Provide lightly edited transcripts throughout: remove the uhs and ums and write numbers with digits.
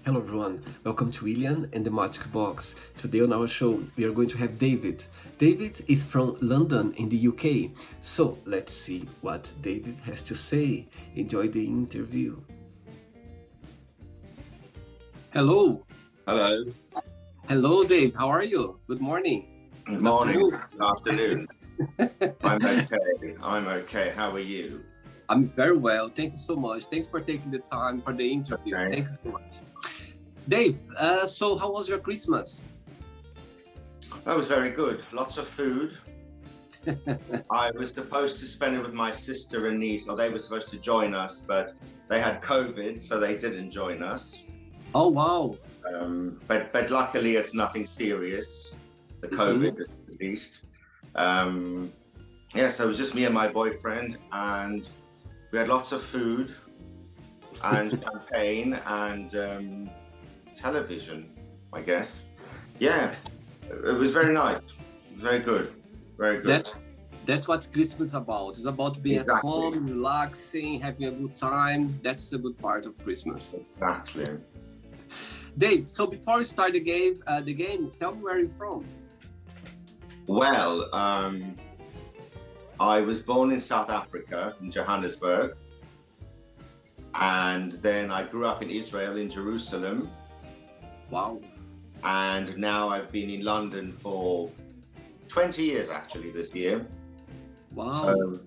Hello everyone, welcome to William and the Magic Box. Today on our show we are going to have David. David is from London in the UK, so let's see what David has to say. Enjoy the interview. Hello. Hello. Hello Dave, how are you? Good morning. Good Good morning. afternoon. Good afternoon. I'm okay. I'm okay. How are you? I'm very well, thank you so much. Thanks for taking the time for the interview. Okay. Thank you so much. Dave, so how was your Christmas? That was very good. Lots of food. I was supposed to spend it with my sister and niece, or they were supposed to join us, but they had COVID, so they didn't join us. Oh wow. But luckily it's nothing serious, the COVID at least. So it was just me and my boyfriend, and we had lots of food and champagne and television, I guess. Yeah, it was very nice. Very good. Very good. That's what Christmas is about. It's about being at home, relaxing, having a good time. That's the good part of Christmas. Exactly. Dave, so before we start the game, tell me where you're from. Well, I was born in South Africa, in Johannesburg, and then I grew up in Israel, in Jerusalem. Wow. And now I've been in London for 20 years, actually, this year. Wow.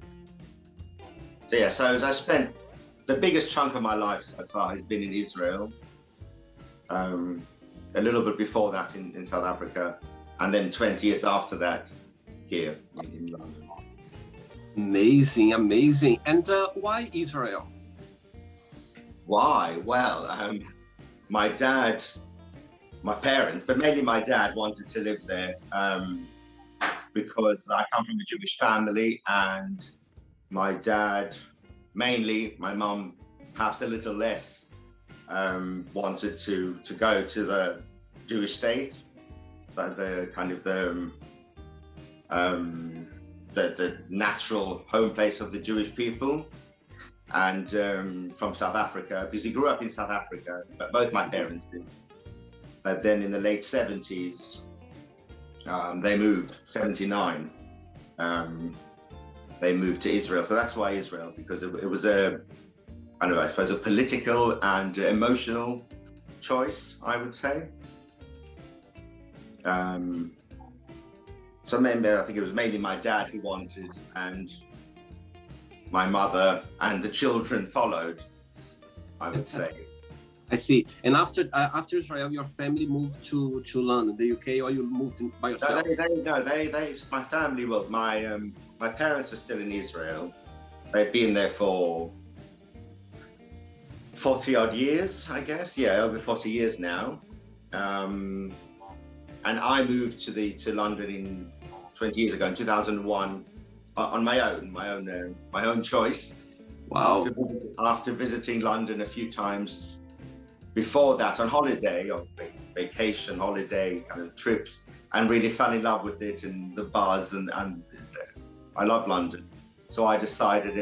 So I spent the biggest chunk of my life so far has been in Israel. A little bit before that in South Africa, and then 20 years after that here in London. Amazing. And why Israel? Why? Well, my parents, but mainly my dad, wanted to live there because I come from a Jewish family, and my dad, mainly, my mum, perhaps a little less, wanted to go to the Jewish state, but the kind of the natural home place of the Jewish people, and from South Africa, because he grew up in South Africa, but both my parents did. But then in the late 70s, they moved, 79, they moved to Israel. So that's why Israel, because it was I suppose a political and emotional choice, I would say. So maybe I think it was mainly my dad who wanted, and my mother and the children followed, I would say. I see. And after Israel, your family moved to London, the UK, or you moved by yourself? My family, well, my parents are still in Israel. They've been there for 40 odd years, I guess. Yeah, over 40 years now. And I moved to London 20 years ago, in 2001, on my own choice. Wow. After visiting London a few times before that, on holiday, or vacation, holiday kind of trips, and really fell in love with it and the buzz, and I love London. So I decided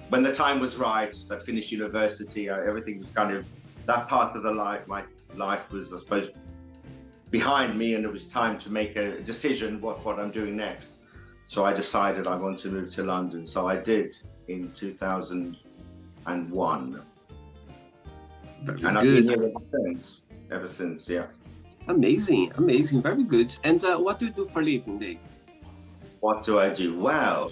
when the time was right, I finished university, everything was kind of, that part of my life was, I suppose, behind me, and it was time to make a decision what I'm doing next. So I decided I want to move to London. So I did in 2001. Very and good. I've been here ever since, yeah. Amazing, very good. And what do you do for a living, Dave? What do I do? Well,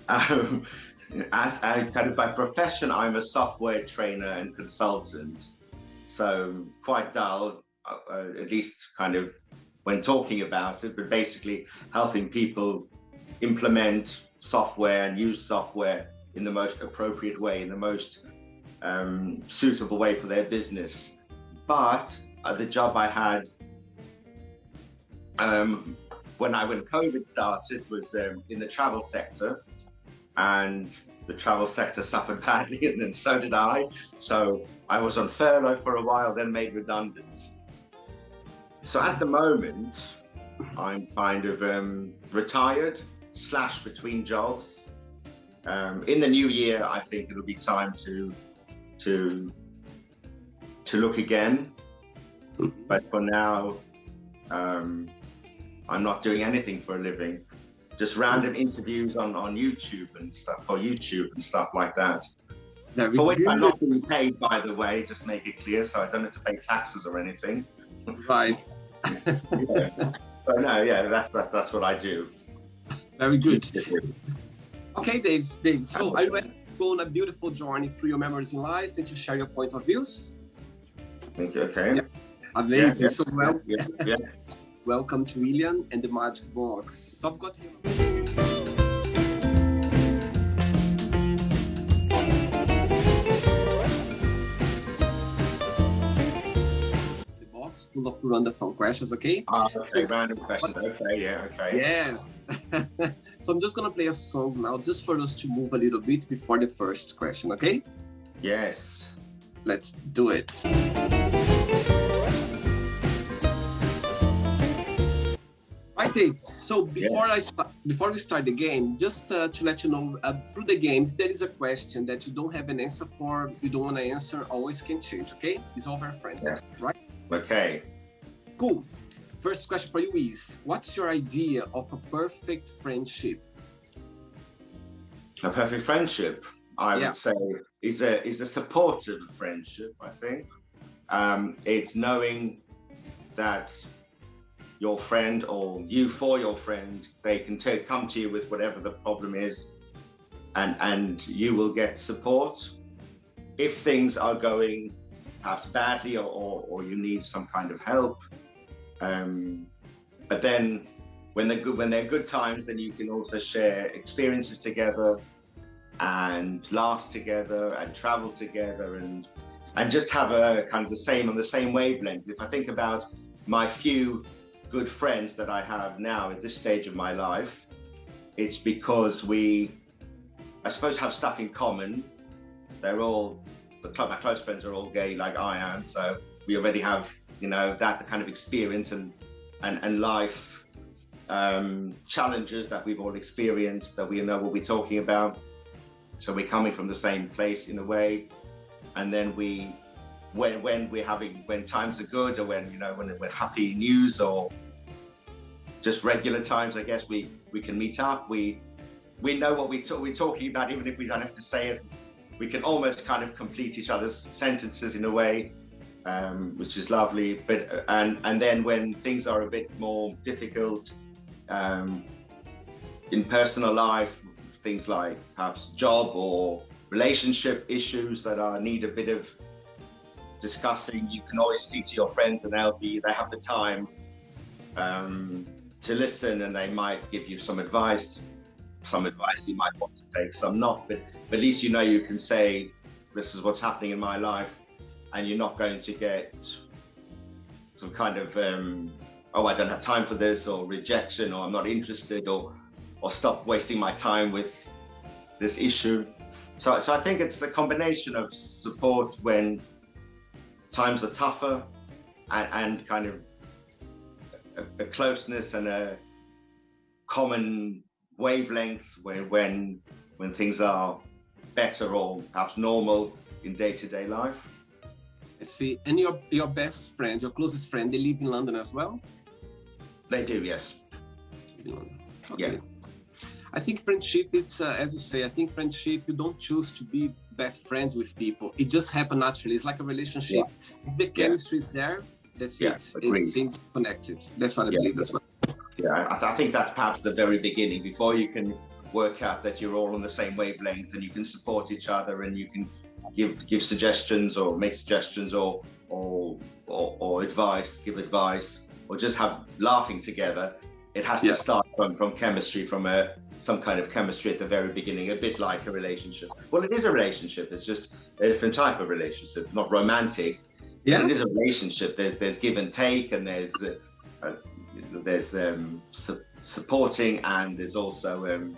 as kind of by profession, I'm a software trainer and consultant. So quite dull, at least kind of when talking about it, but basically helping people implement software and use software in the most appropriate way, in the most suitable way for their business. But the job I had when COVID started was in the travel sector, and the travel sector suffered badly, and then so did I. So I was on furlough for a while, then made redundant. So at the moment, I'm kind of retired / between jobs. In the new year, I think it'll be time to to look again. But for now, I'm not doing anything for a living. Just random interviews on YouTube and stuff, like that. Very For which good. I'm not being paid, by the way, just make it clear, so I don't have to pay taxes or anything. Right. Yeah. But no, yeah, that's what I do. Very good. Okay, Dave. So are you ready to go on a beautiful journey through your memories in life and to share your point of views? Okay. Yeah. Amazing. Yeah. So welcome to William and the Magic Box. So I've got here the box full of random questions, okay? Okay, random questions. Okay, yeah, okay. Yes. So I'm just gonna play a song now, just for us to move a little bit before the first question, okay? Yes. Let's do it. Right, Dave. So before we start the game, just to let you know, through the game, if there is a question that you don't have an answer for, you don't want to answer, always can change, okay? It's all very friendly, right? Okay. Cool. First question for you is, what's your idea of a perfect friendship? A perfect friendship, I would say, is a supportive friendship, I think. It's knowing that your friend, or you for your friend, they can come to you with whatever the problem is, and you will get support. If things are going perhaps badly, or you need some kind of help, but then when they're good times, then you can also share experiences together and laughs together and travel together and just have a kind of on the same wavelength. If I think about my few good friends that I have now at this stage of my life, it's because we, I suppose, have stuff in common. They're all, my close friends are all gay like I am, so we already have, that kind of experience and life challenges that we've all experienced, that we know what we're talking about. So we're coming from the same place in a way, and then when times are good, or when we're happy news, or just regular times, I guess we can meet up. We know what we're talking about, even if we don't have to say it. We can almost kind of complete each other's sentences in a way, which is lovely. But and then when things are a bit more difficult in personal life, things like perhaps job or relationship issues that need a bit of discussing, you can always speak to your friends, and they have the time to listen, and they might give you some advice you might want to take, some not, but at least you can say, this is what's happening in my life, and you're not going to get some kind of I don't have time for this, or rejection, or I'm not interested, or stop wasting my time with this issue. So I think it's the combination of support when times are tougher, and kind of a closeness and a common wavelength when things are better, or perhaps normal in day-to-day life. I see. And your best friend, your closest friend, they live in London as well? They do, yes. Okay. Yeah. I think friendship, it's as you say, I think friendship, you don't choose to be best friends with people. It just happens naturally. It's like a relationship. If the chemistry is there, that's it. Agreed. It seems connected. That's what I believe as well. Yeah, I think that's perhaps the very beginning, before you can work out that you're all on the same wavelength, and you can support each other, and you can give suggestions, or make suggestions, or advice, give advice, or just have laughing together. It has to start from chemistry, from some kind of chemistry at the very beginning, a bit like a relationship. Well, it is a relationship. It's just a different type of relationship, not romantic. Yeah, it is a relationship. There's give and take, and there's supporting, and there's also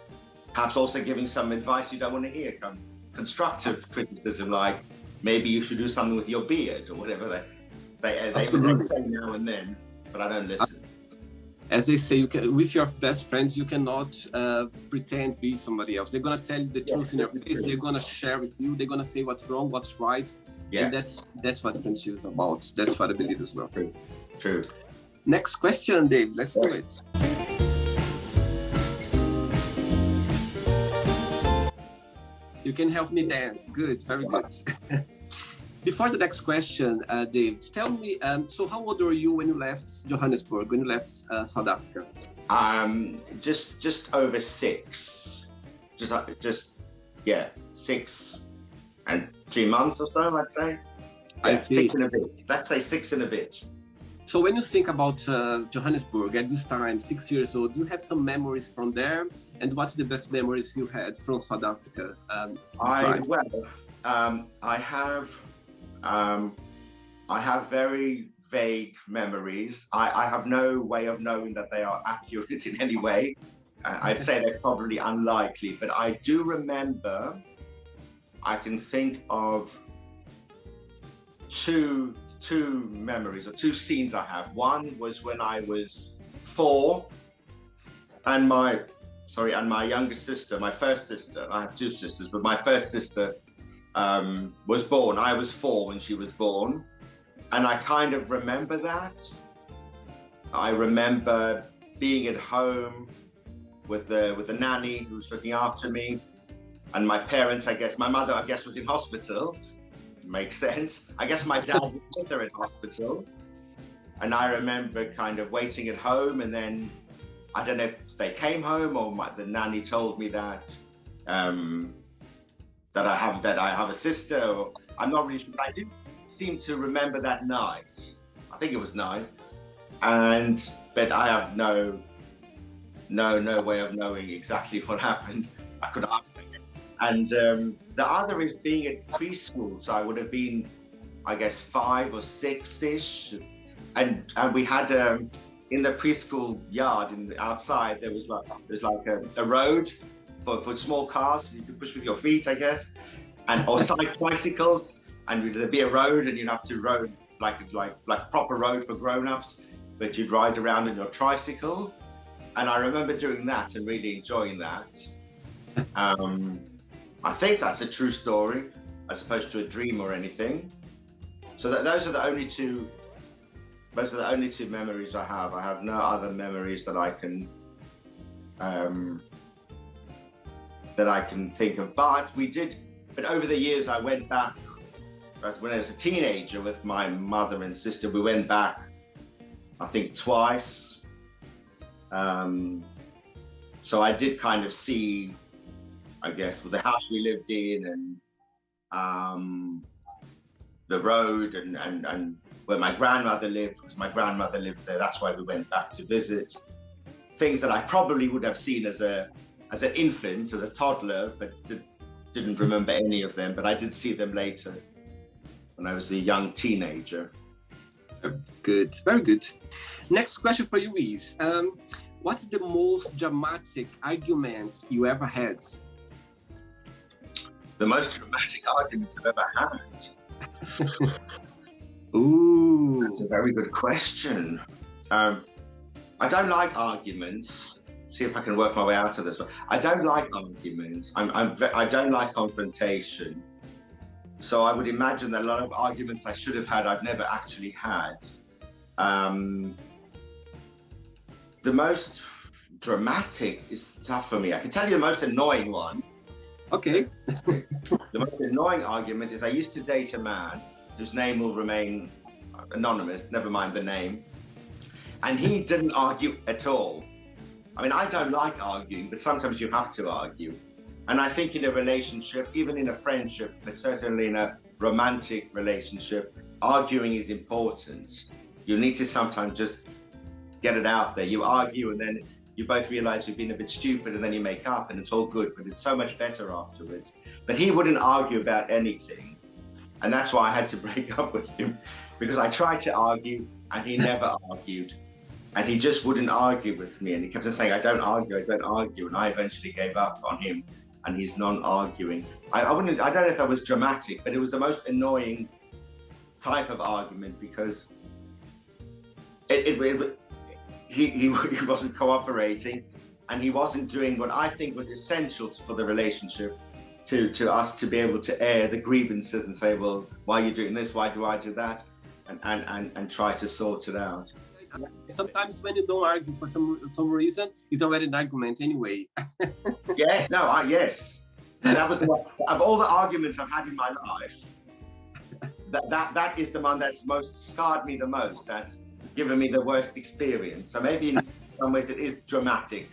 perhaps also giving some advice you don't want to hear, constructive criticism, like maybe you should do something with your beard, or whatever they say now and then, but I don't listen. As they say, you can, with your best friends, you cannot pretend to be somebody else. They're gonna tell you the truth in your face. They're gonna share with you. They're gonna say what's wrong, what's right, and that's what friendship is about. That's what I believe as well. True. Next question, Dave. Let's do it. You can help me dance. Good, very good. Before the next question, Dave, tell me, so how old were you when you left Johannesburg, when you left South Africa? Just over 6. Just 6 and 3 months or so, I'd say. I see. 6 and a bit. Let's say 6 and a bit. So when you think about Johannesburg at this time, 6 years old, do you have some memories from there? And what's the best memories you had from South Africa? I have very vague memories. I have no way of knowing that they are accurate in any way. I'd say they're probably unlikely, but I do remember, I can think of two memories or 2 scenes I have. One was when I was 4 and my younger sister, my first sister, I have 2 sisters, but my first sister was born. I was 4 when she was born, and I kind of remember that. I remember being at home with the nanny who was looking after me, and my parents, my mother was in hospital. Makes sense. I guess my dad was with her in hospital, and I remember kind of waiting at home, and then I don't know if they came home or the nanny told me that that I have a sister. Or, I'm not really sure. I do seem to remember that night. I think it was night, but I have no way of knowing exactly what happened. I could ask them. And the other is being at preschool. So I would have been, I guess, 5 or 6-ish. And we had in the preschool yard outside, there was like a road for small cars you could push with your feet, I guess, or side bicycles. And there'd be a road, and you'd have to ride like proper road for grown-ups, but you'd ride around on your tricycle. And I remember doing that and really enjoying that. I think that's a true story, as opposed to a dream or anything. So those are the only two memories I have. I have no other memories that I can think of. But over the years, I went back. When I was a teenager with my mother and sister, we went back, I think, twice. So I did kind of see, I guess, the house we lived in, and the road, and where my grandmother lived, because my grandmother lived there. That's why we went back to visit. Things that I probably would have seen as an infant, as a toddler, but didn't remember any of them. But I did see them later when I was a young teenager. Good, very good. Next question for you is, what's the most dramatic argument you ever had? The most dramatic argument I've ever had? Ooh. That's a very good question. I don't like arguments. See if I can work my way out of this one. I don't like arguments. I don't like confrontation. So I would imagine that a lot of arguments I should have had, I've never actually had. The most dramatic is tough for me. I can tell you the most annoying one. Okay. The most annoying argument is I used to date a man whose name will remain anonymous, never mind the name. And he didn't argue at all. I mean, I don't like arguing, but sometimes you have to argue. And I think in a relationship, even in a friendship, but certainly in a romantic relationship, arguing is important. You need to sometimes just get it out there. You argue, and then you both realize you've been a bit stupid, and then you make up, and it's all good, but it's so much better afterwards. But he wouldn't argue about anything. And that's why I had to break up with him, because I tried to argue and he never argued. And he just wouldn't argue with me. And he kept on saying, I don't argue. And I eventually gave up on him, and he's non-arguing. I don't know if that was dramatic, but it was the most annoying type of argument, because he wasn't cooperating, and he wasn't doing what I think was essential for the relationship, to us to be able to air the grievances and say, well, why are you doing this? Why do I do that? And try to sort it out. Sometimes when you don't argue for some reason, it's already an argument anyway. Yes, no, yes. And that was of all the arguments I've had in my life, that is the one that's most scarred me the most. That's given me the worst experience. So maybe in some ways it is dramatic.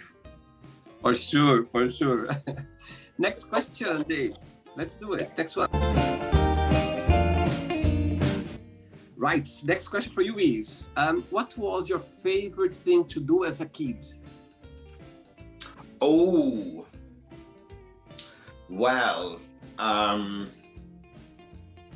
For sure, for sure. Next question, Dave. Let's do it. Next one. Right. Next question for you is, what was your favorite thing to do as a kid? Oh, well,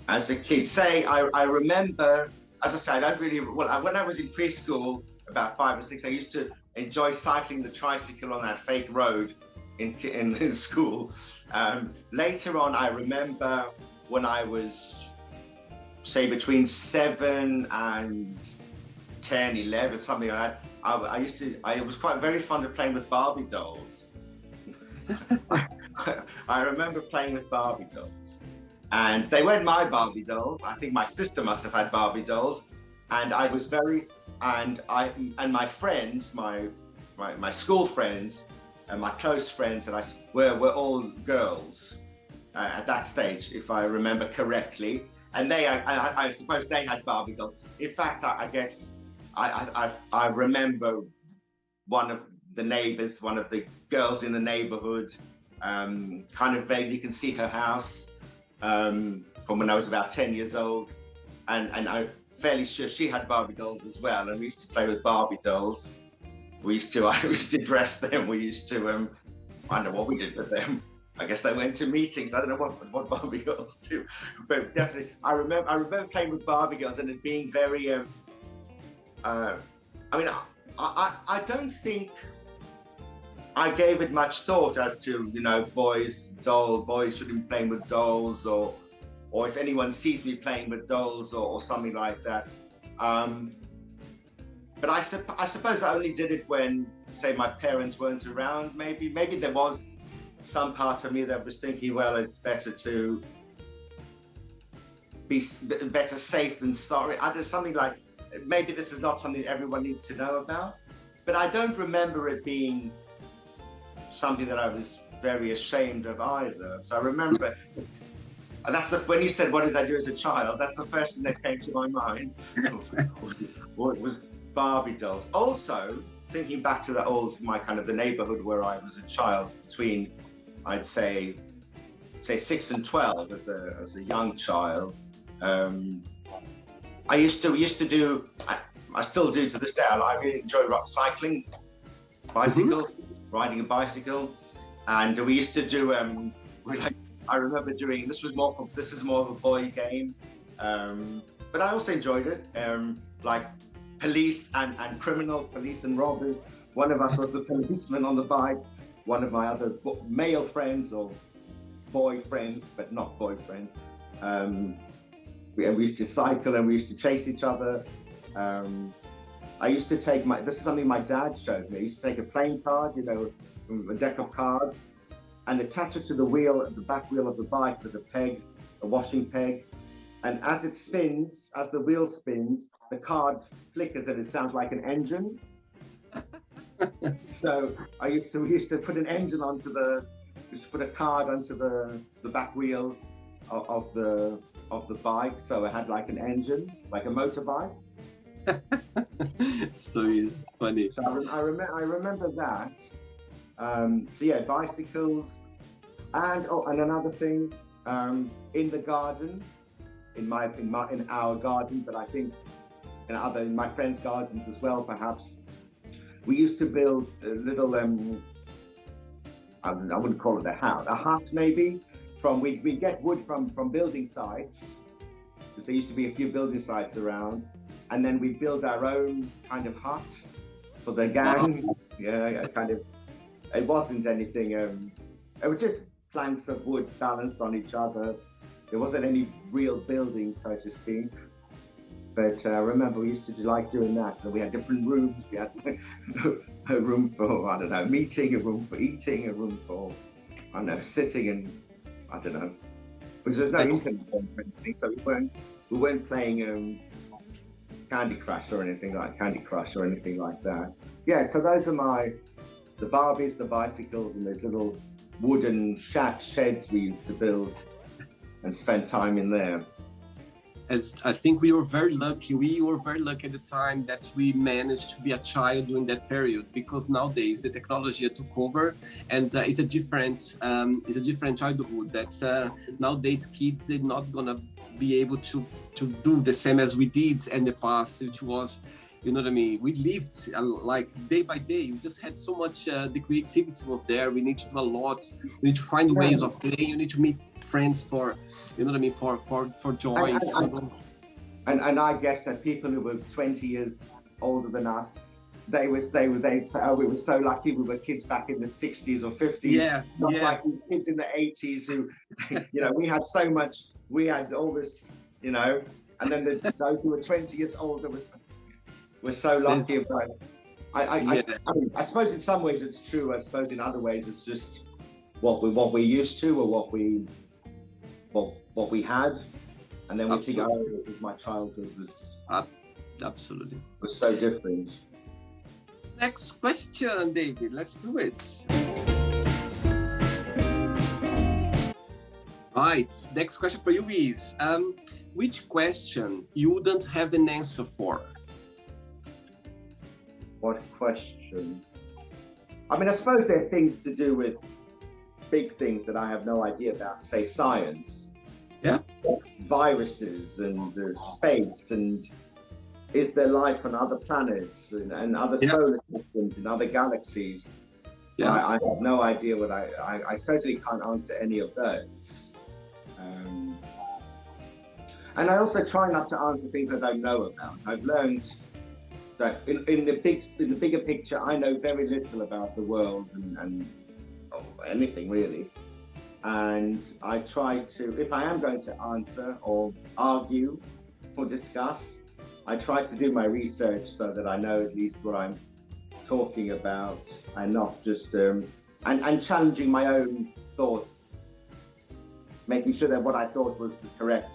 as a kid, I remember, as I said, when I was in preschool, about 5 or 6, I used to enjoy cycling the tricycle on that fake road in school. Later on, I remember when I was, say, between 7 and 10, 11, something like that, I was quite very fond of playing with Barbie dolls. I remember playing with Barbie dolls, and they weren't my Barbie dolls. I think my sister must have had Barbie dolls, and I was and my friends, my school friends, and my close friends, and were all girls at that stage, if I remember correctly. And I suppose they had Barbie dolls. In fact, I guess I remember one of the neighbors, one of the girls in the neighborhood, kind of vaguely can see her house from when I was about 10 years old. And I'm fairly sure she had Barbie dolls as well. And we used to play with Barbie dolls. I used to dress them. We used to, I don't know what we did with them. I guess they went to meetings. I don't know what Barbie girls do, but definitely I remember playing with Barbie girls and it being very. I mean, I don't think I gave it much thought as to, boys shouldn't be playing with dolls, or if anyone sees me playing with dolls or something like that. But I suppose I only did it when, say, my parents weren't around. Maybe there was some part of me that was thinking, well, it's better to be better safe than sorry. I just something like, maybe this is not something everyone needs to know about, but I don't remember it being something that I was very ashamed of either. So I remember, when you said, what did I do as a child? That's the first thing that came to my mind. It was Barbie dolls. Also, thinking back to the neighborhood where I was a child, between, I'd say 6 and 12 as a young child. I used to do, I still do to this day, I really enjoy cycling, bicycles, riding a bicycle. And we used to do, I remember doing, this is more of a boy game. But I also enjoyed it, like police and criminals, police and robbers. One of us was the policeman on the bike. One of my other male friends, or boy friends, but not boyfriends, we used to cycle and we used to chase each other. I used to take this is something my dad showed me. I used to take a playing card, a deck of cards, and attach it to the back wheel of the bike with a washing peg. And as the wheel spins, the card flickers and it sounds like an engine. So we used to put an engine put a card onto the back wheel of the bike, so it had like an engine, like a motorbike. So it's funny. So I remember that. So yeah, bicycles, and another thing, in the garden, in our garden, but I think in my friends' gardens as well, perhaps. We used to build a little, I wouldn't call it a hut maybe. We get wood from building sites, because there used to be a few building sites around, and then we build our own kind of hut for the gang. Yeah, kind of. It wasn't anything. It was just planks of wood balanced on each other. There wasn't any real building, so to speak. But I remember we used to like doing that. So we had different rooms. We had a room for, I don't know, meeting, a room for eating, a room for, I don't know, sitting, and I don't know. Because there's no internet or anything, so we weren't playing Candy Crush or anything like that. Yeah, so those are the Barbies, the bicycles, and those little wooden sheds we used to build and spend time in there. As I think we were very lucky. We were very lucky at the time that we managed to be a child during that period, because nowadays the technology took over, and it's a different childhood. That nowadays kids, they're not gonna be able to do the same as we did in the past, which was, you know what I mean? We lived like day by day. We just had so much, the creativity was there. We need to do a lot. We need to find ways of playing. You need to meet friends for, you know what I mean, for joy. And I guess that people who were 20 years older than us, they'd say, oh, we were so lucky we were kids back in the 60s or 50s. Not like these kids in the 80s who, you know, we had all this, you know, and then those who were 20 years older were so lucky. But I mean, I suppose in some ways it's true. I suppose in other ways it's just what we're used to, or what we had, and then we think, oh, it was my childhood was so different. Next question, David. Let's do it. Right. Next question for you is, which question you wouldn't have an answer for? What question? I mean, I suppose there are things to do with big things that I have no idea about, say science, viruses, and space, and is there life on other planets and other solar systems and other galaxies? I have no idea what I certainly can't answer any of those. And I also try not to answer things I don't know about. I've learned that in the bigger picture, I know very little about the world and anything really. And I try to, if I am going to answer or argue or discuss, I try to do my research so that I know at least what I'm talking about, and not just and challenging my own thoughts, making sure that what I thought was the correct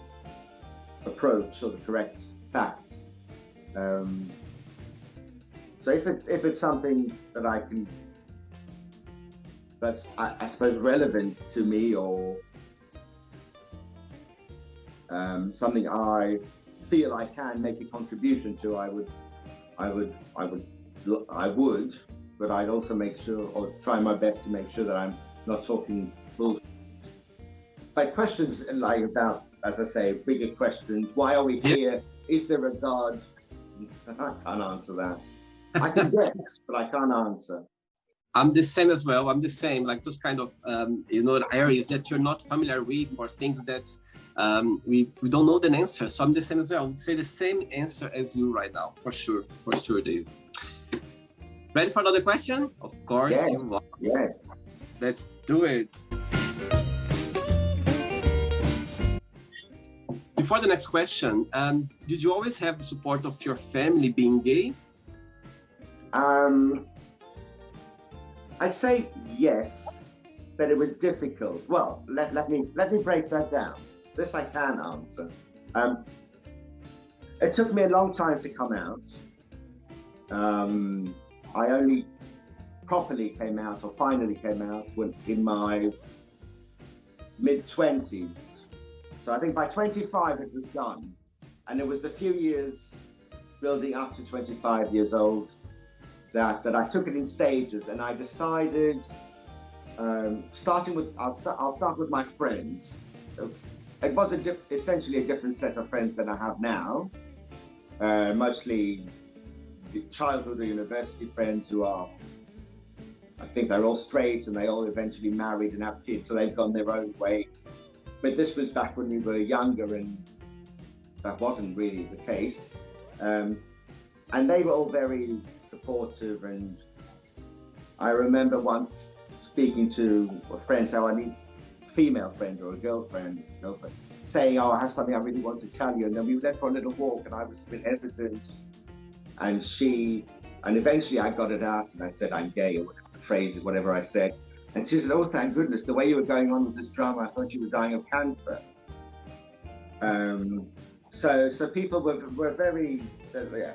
approach or the correct facts. So if it's something that that's I suppose relevant to me, or something I feel I can make a contribution to, I would, but I'd also make sure, or try my best to make sure, that I'm not talking bullshit. But questions like about, as I say, bigger questions, why are we here? Is there a God? I can't answer that. I can guess, but I can't answer. I'm the same as well. I'm the same, like those kind of, areas that you're not familiar with, or things that we don't know the answer. So I'm the same as well. I would say the same answer as you right now, for sure, Dave. Ready for another question? Of course you are. Yes. Let's do it. Before the next question, did you always have the support of your family being gay? I'd say yes, but it was difficult. Well, let me break that down. This I can answer. It took me a long time to come out. I only properly came out, or finally came out, in my mid-20s. So I think by 25 it was done. And it was the few years building up to 25 years old that I took it in stages, and I decided, starting with, I'll start with my friends. It was essentially a different set of friends than I have now. Mostly childhood or university friends who are, I think they're all straight, and they all eventually married and have kids, so they've gone their own way. But this was back when we were younger, and that wasn't really the case. And they were all very supportive, and I remember once speaking to a friend, so I need a female friend or a girlfriend. saying, "Oh, I have something I really want to tell you," and then we went for a little walk, and I was a bit hesitant, and eventually I got it out, and I said, "I'm gay," or whatever the phrase, whatever I said, and she said, "Oh, thank goodness, the way you were going on with this drama, I thought you were dying of cancer." So people were very, yeah,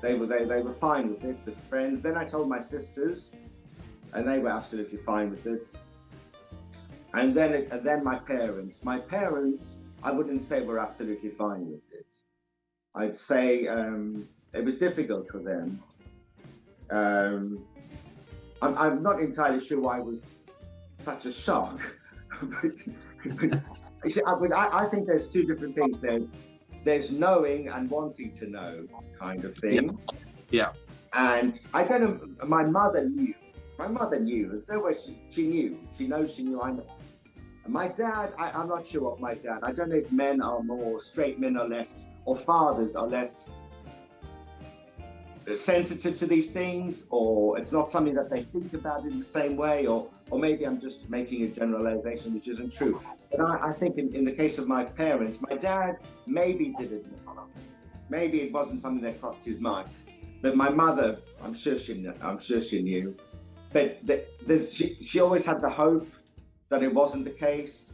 they were fine with it. The friends. Then I told my sisters, and they were absolutely fine with it. And then my parents. My parents, I wouldn't say were absolutely fine with it. I'd say it was difficult for them. I'm not entirely sure why it was such a shock. I think there's two different things. There's knowing and wanting to know kind of thing. Yeah. And I don't know, my mother knew. And so was she knew. She knows she knew I know. My dad, I'm not sure what my dad, I don't know if men are more, straight men are less, or fathers are less sensitive to these things, or it's not something that they think about in the same way, or maybe I'm just making a generalization which isn't true. But I think in the case of my parents, my dad maybe didn't know. Maybe it wasn't something that crossed his mind. But my mother, I'm sure she knew. But she always had the hope that it wasn't the case.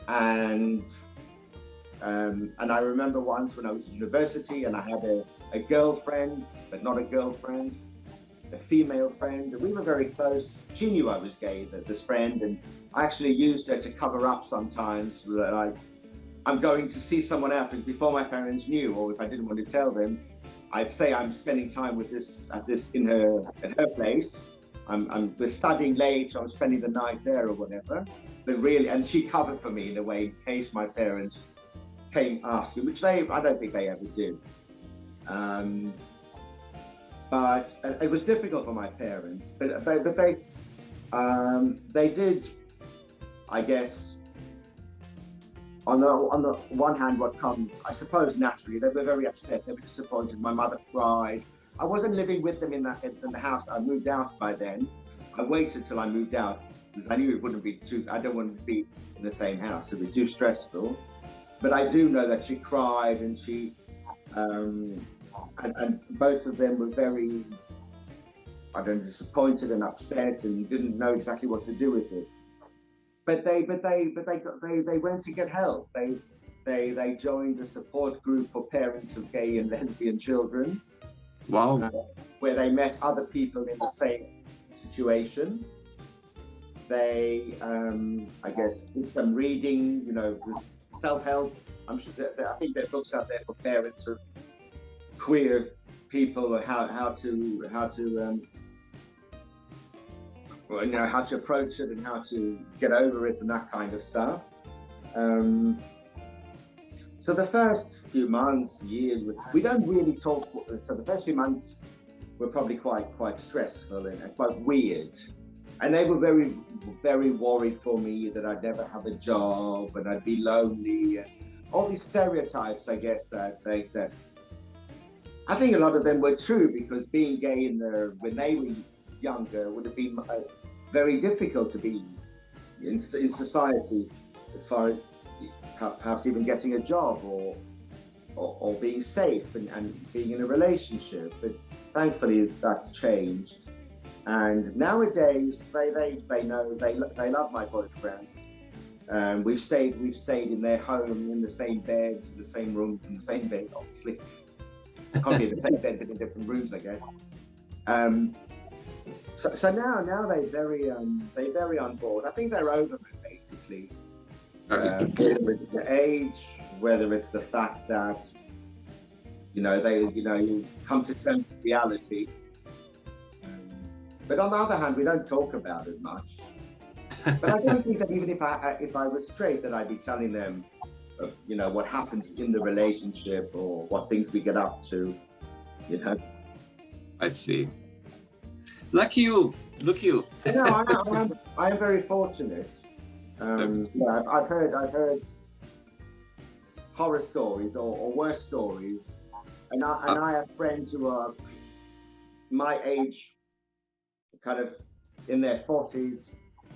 And I remember once when I was at university and I had a girlfriend, but not a girlfriend, a female friend, and we were very close. She knew I was gay, this friend, and I actually used her to cover up sometimes that I'm going to see someone else before my parents knew, or if I didn't want to tell them, I'd say I'm spending time with this at her place. We're studying late, or I'm spending the night there or whatever. But really, and she covered for me in a way in case my parents came asking, which I don't think they ever did. But it was difficult for my parents. But they did, I guess. On the one hand, what comes, I suppose, naturally, they were very upset. They were disappointed. My mother cried. I wasn't living with them in the house. I moved out by then. I waited till I moved out because I knew it wouldn't be too. I don't want to be in the same house. It'd be too stressful. But I do know that she cried, and she, and both of them were very, disappointed and upset, and didn't know exactly what to do with it. But they went to get help. They joined a support group for parents of gay and lesbian children. Wow. Where they met other people in the same situation. They, I guess, did some reading, self-help. I'm sure I think there are books out there for parents of queer people, or how to approach it and how to get over it and that kind of stuff. So the first few months, years, we don't really talk. So the first few months were probably quite stressful and quite weird. And they were very, very worried for me that I'd never have a job and I'd be lonely, and all these stereotypes, I guess, that I think a lot of them were true, because being gay when they were younger would have been very difficult to be in society, as far as perhaps even getting a job or being safe and being in a relationship. But thankfully that's changed, and nowadays they know they love my boyfriend. We've stayed in their home, in the same bed, in the same room, in the same bed. Obviously, can't be in the same bed but in different rooms, I guess. So now they're very on board. I think they're over it, basically. Whether it's the age, whether it's the fact that you come to terms with reality. But on the other hand, we don't talk about it much. But I don't think that even if I was straight, that I'd be telling them, what happens in the relationship or what things we get up to. I see. Look you. I am very fortunate. I've heard horror stories or worse stories, and I have friends who are my age, kind of in their 40s,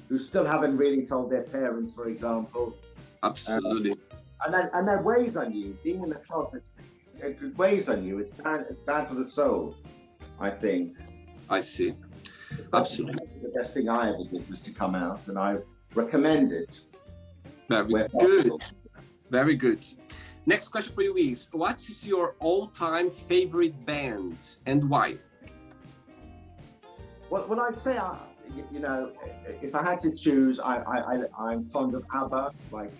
who still haven't really told their parents, for example. Absolutely. and that weighs on you. Being in the closet, it weighs on you. It's bad for the soul, I think. I see. Absolutely. The best thing I ever did was to come out, and I recommend it. Very good. Very good. Next question for you is, what is your all-time favorite band and why? Well, I'd say, you know, if I had to choose, I'm fond of ABBA, like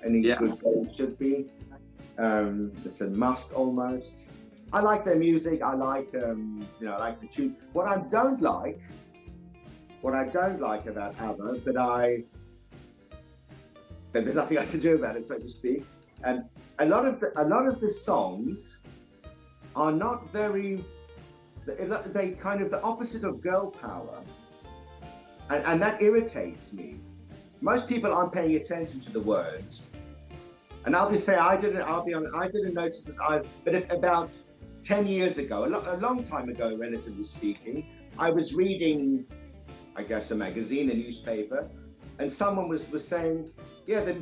any good band should be. It's a must almost. I like their music. I like, you know, I like the tune. What I don't like about ABBA, but there's nothing I can do about it, so to speak. And a lot of the songs are not very. They kind of the opposite of girl power, and that irritates me. Most people aren't paying attention to the words. And I'll be fair, I didn't notice this. But about 10 years ago, a long time ago, relatively speaking, I was reading, I guess, a magazine, a newspaper, and someone was saying, yeah, the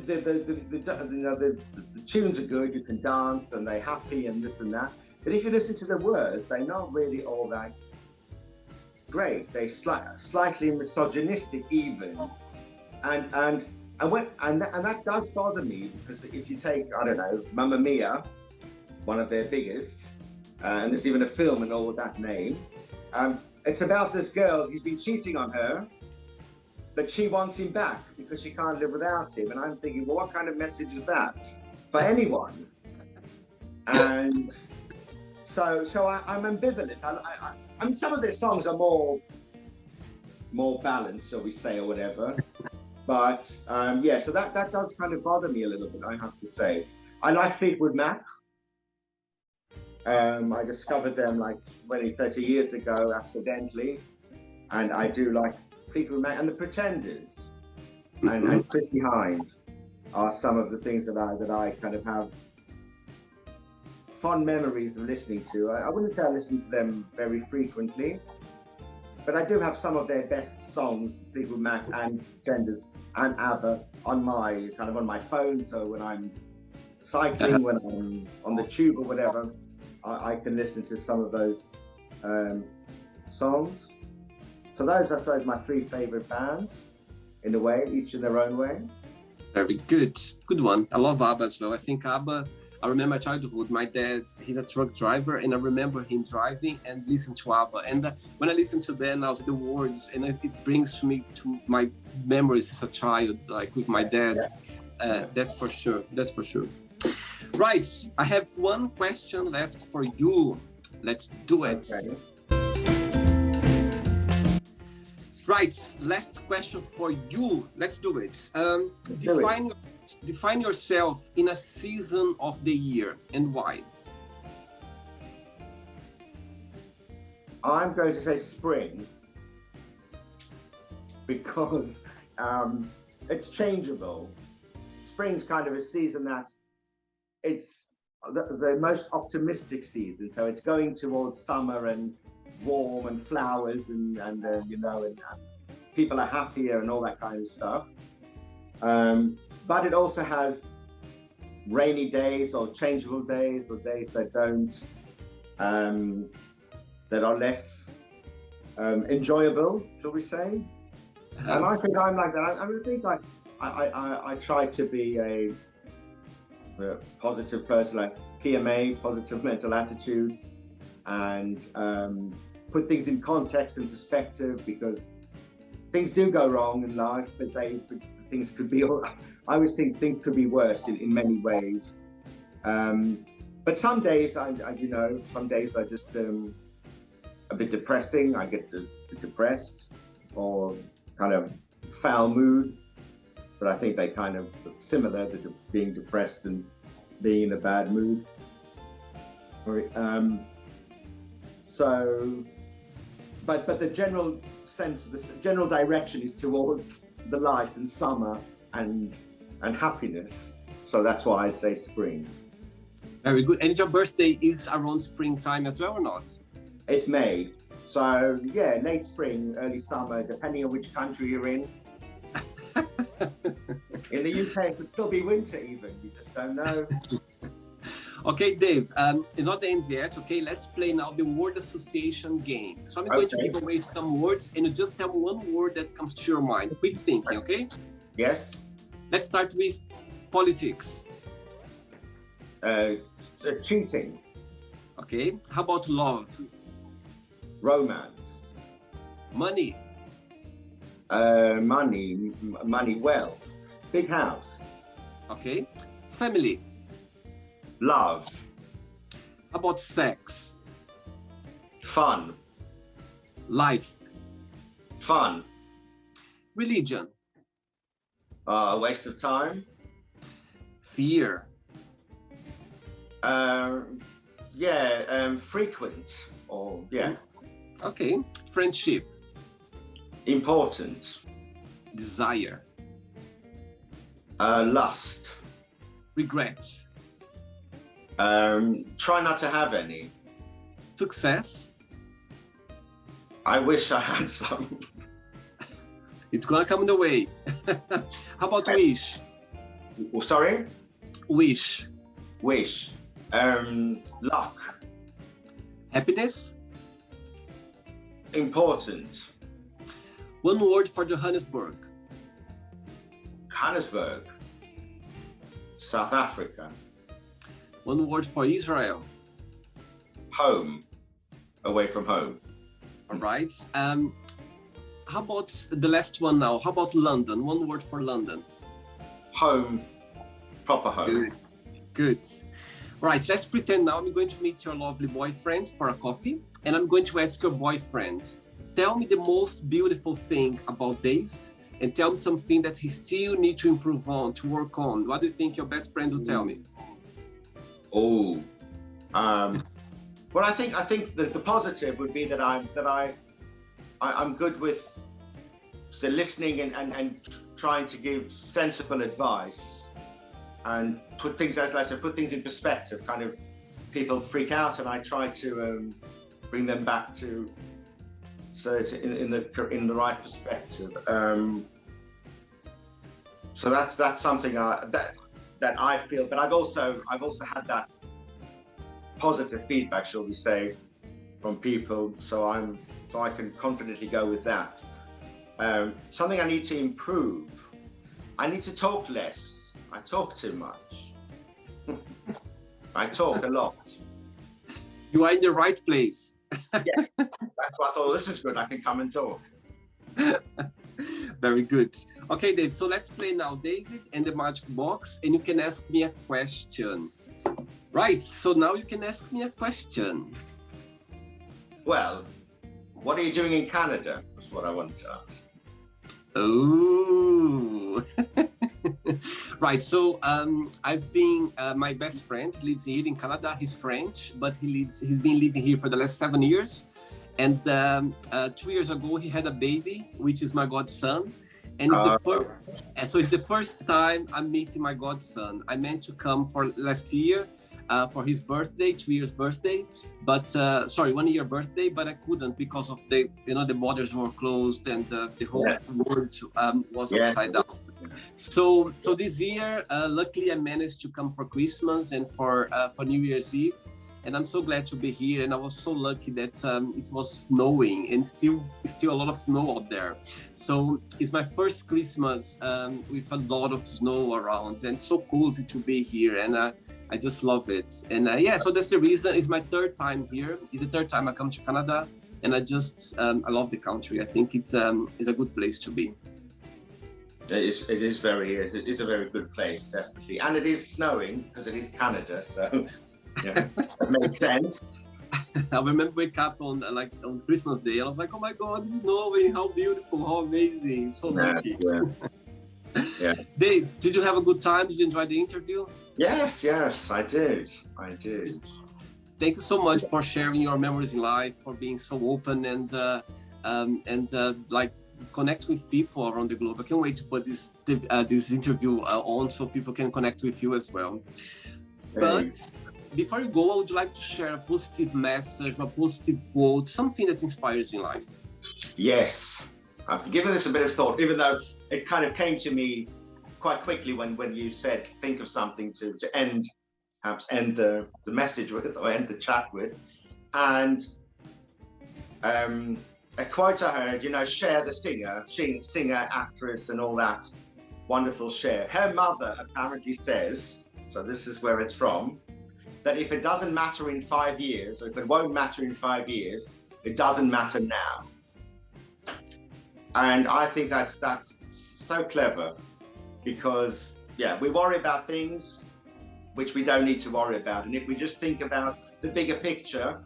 tunes are good, you can dance, and they're happy, and this and that. But if you listen to the words, they're not really all that great. They're slightly misogynistic, even, and that does bother me, because if you take, I don't know, Mamma Mia, one of their biggest, and there's even a film and all of that name. It's about this girl who's been cheating on her, but she wants him back because she can't live without him. And I'm thinking, well, what kind of message is that for anyone? And so I'm ambivalent. I mean, some of their songs are more balanced, shall we say, or whatever. But yeah, so that does kind of bother me a little bit, I have to say. I like Fleetwood Mac. I discovered them like 20, 30 years ago accidentally, and I do like Fleetwood Mac and the Pretenders, and Christy Hynde are some of the things that I kind of have fond memories of listening to. I wouldn't say I listen to them very frequently, but I do have some of their best songs, Fleetwood Mac and Pretenders and ABBA, on my phone. So when I'm cycling, when I'm on the tube or whatever, I can listen to some of those songs. So those are, I suppose, my three favorite bands, in a way, each in their own way. Very good. Good one. I love ABBA as well. I think ABBA, I remember my childhood, my dad, he's a truck driver, and I remember him driving and listening to ABBA. And when I listen to them now, to the words, and it brings me to my memories as a child, like with my dad. That's for sure. That's for sure. Right, I have one question left for you. Let's do it. Okay. Right, last question for you. Let's do it. Define yourself in a season of the year and why. I'm going to say spring, because it's changeable. Spring's kind of a season that it's the most optimistic season, so it's going towards summer and warm and flowers and you know, and people are happier and all that kind of stuff. But it also has rainy days or changeable days, or days that don't that are less enjoyable, shall we say? And I think I'm like that. I think I try to be a positive person, like PMA, positive mental attitude, and put things in context and perspective, because things do go wrong in life, but things could be, I always think things could be worse in many ways. But some days, some days are just a bit depressing. I get depressed or kind of foul mood. But I think they kind of similar to being depressed and being in a bad mood. But the general sense, the general direction is towards the light and summer and happiness. So that's why I say spring. Very good. And your birthday is around springtime as well, or not? It's May. So yeah, late spring, early summer, depending on which country you're in. In the UK, it could still be winter even. You just don't know. Okay, Dave, it's not the end yet. Okay, let's play now the word association game. So I'm going to give away some words, and you just tell me one word that comes to your mind. Quick thinking, okay? Yes. Let's start with politics. Cheating. Okay, how about love? Romance. Money. Money, wealth. Big house. Okay, family. Love. How about sex? Fun. Life. Fun. Religion. A waste of time. Fear. Frequent. Or yeah. Okay, friendship. Important. Desire. Lust. Regrets. Try not to have any. Success. I wish I had some. It's gonna come in the way. How about wish? Oh, sorry? Wish. Wish. Luck. Happiness. Important. One word for Johannesburg. Johannesburg. South Africa. One word for Israel. Home. Away from home. All right. How about the last one now? How about London? One word for London. Home. Proper home. Good. Good. Right, let's pretend now I'm going to meet your lovely boyfriend for a coffee, and I'm going to ask your boyfriend, tell me the most beautiful thing about David, and tell me something that he still needs to improve on, to work on. What do you think your best friend will tell me? Oh, well, I think the positive would be that I'm good with listening and trying to give sensible advice and put things, as I said, put things in perspective. Kind of, people freak out, and I try to bring them back to it's in the right perspective. So that's something that I feel, but I've also had that positive feedback, shall we say, from people. So I can confidently go with that. Something I need to improve. I need to talk less. I talk too much. I talk a lot. You are in the right place. Yes, that's why I thought, this is good. I can come and talk. Very good. Okay, Dave, so let's play now, David and the Magic Box, and you can ask me a question. Right, so now you can ask me a question. Well, what are you doing in Canada? That's what I want to ask. Oh, right. So I've been my best friend lives here in Canada. He's French, but he's been living here for the last 7 years. And 2 years ago, he had a baby, which is my godson. And it's the first time I'm meeting my godson. I meant to come for last year for his birthday, 2 years birthday, but 1 year birthday, but I couldn't because of the borders were closed and the whole world was upside down. So this year, luckily I managed to come for Christmas and for New Year's Eve. And I'm so glad to be here. And I was so lucky that it was snowing, and still a lot of snow out there. So it's my first Christmas with a lot of snow around, and so cozy to be here. And I just love it. And so that's the reason. It's my third time here. It's the third time I come to Canada, and I I love the country. I think it's a good place to be. It is a very good place, definitely. And it is snowing because it is Canada, so. Yeah, that makes sense. I remember wake up on Christmas Day. I was like, "Oh my God, this is Norway! How beautiful! How amazing! So lucky!" Yeah. Dave, did you have a good time? Did you enjoy the interview? Yes, I did. Thank you so much for sharing your memories in life, for being so open and connect with people around the globe. I can't wait to put this interview on so people can connect with you as well. But before you go, I would like to share a positive message, a positive quote, something that inspires you in life. Yes, I've given this a bit of thought, even though it kind of came to me quite quickly when you said, think of something to end, perhaps end the message with, or end the chat with. And a quote I heard, you know, Cher, the singer, actress, and all that, wonderful Cher. Her mother apparently says, so this is where it's from, that if it doesn't matter in 5 years, or if it won't matter in 5 years, it doesn't matter now. And I think that's so clever, because yeah, we worry about things which we don't need to worry about. And if we just think about the bigger picture,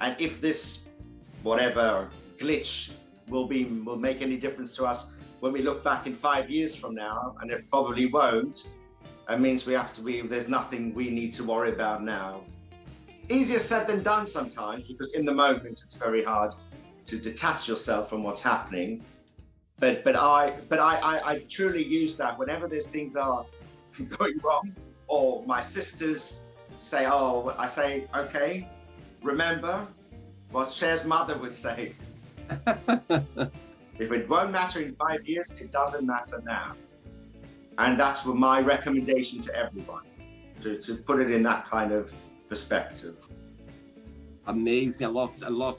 and if this whatever glitch will make any difference to us when we look back in 5 years from now, and it probably won't, it means there's nothing we need to worry about now. Easier said than done sometimes, because in the moment it's very hard to detach yourself from what's happening. But I truly use that whenever there's things are going wrong, or my sisters say, I say, okay, remember what Cher's mother would say. If it won't matter in 5 years, it doesn't matter now. And that's my recommendation to everyone, to put it in that kind of perspective. Amazing. I love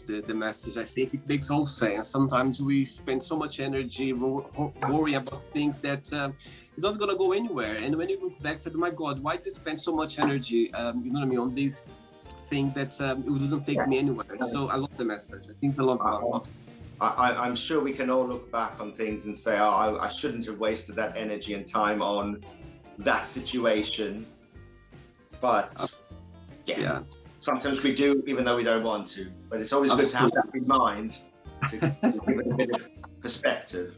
the message. I think it makes all sense. Sometimes we spend so much energy worrying about things that it's not going to go anywhere. And when you look back, say, my God, why did I spend so much energy, you know what I mean, on this thing that it doesn't take me anywhere? So I love the message. I think it's a lot. I'm sure we can all look back on things and say, I shouldn't have wasted that energy and time on that situation. But yeah. Sometimes we do, even though we don't want to. But it's always good to have that in mind, to give it a bit of perspective.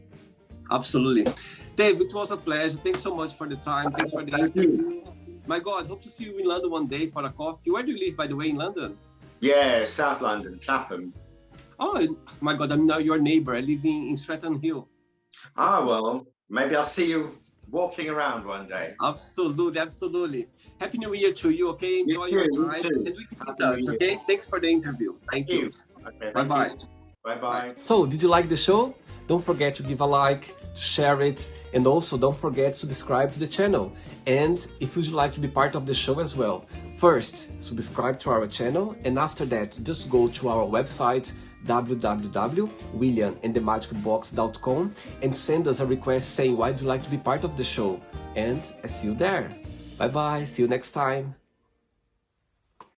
Absolutely. Dave, it was a pleasure. Thanks so much for the time. Thanks for the interview. My God, hope to see you in London one day for a coffee. Where do you live, by the way, in London? Yeah, South London, Clapham. Oh, my God, I'm now your neighbor. I live in Stratton Hill. Well, maybe I'll see you walking around one day. Absolutely. Happy New Year to you, okay? Enjoy your time. And we keep in touch, okay? Thanks for the interview. Thank you. Okay, bye-bye. Bye-bye. So, did you like the show? Don't forget to give a like, to share it, and also don't forget to subscribe to the channel. And if you'd like to be part of the show as well, first, subscribe to our channel, and after that, just go to our website, www.williamandthemagicbox.com, and send us a request saying why you'd like to be part of the show. And I see you there. Bye-bye. See you next time.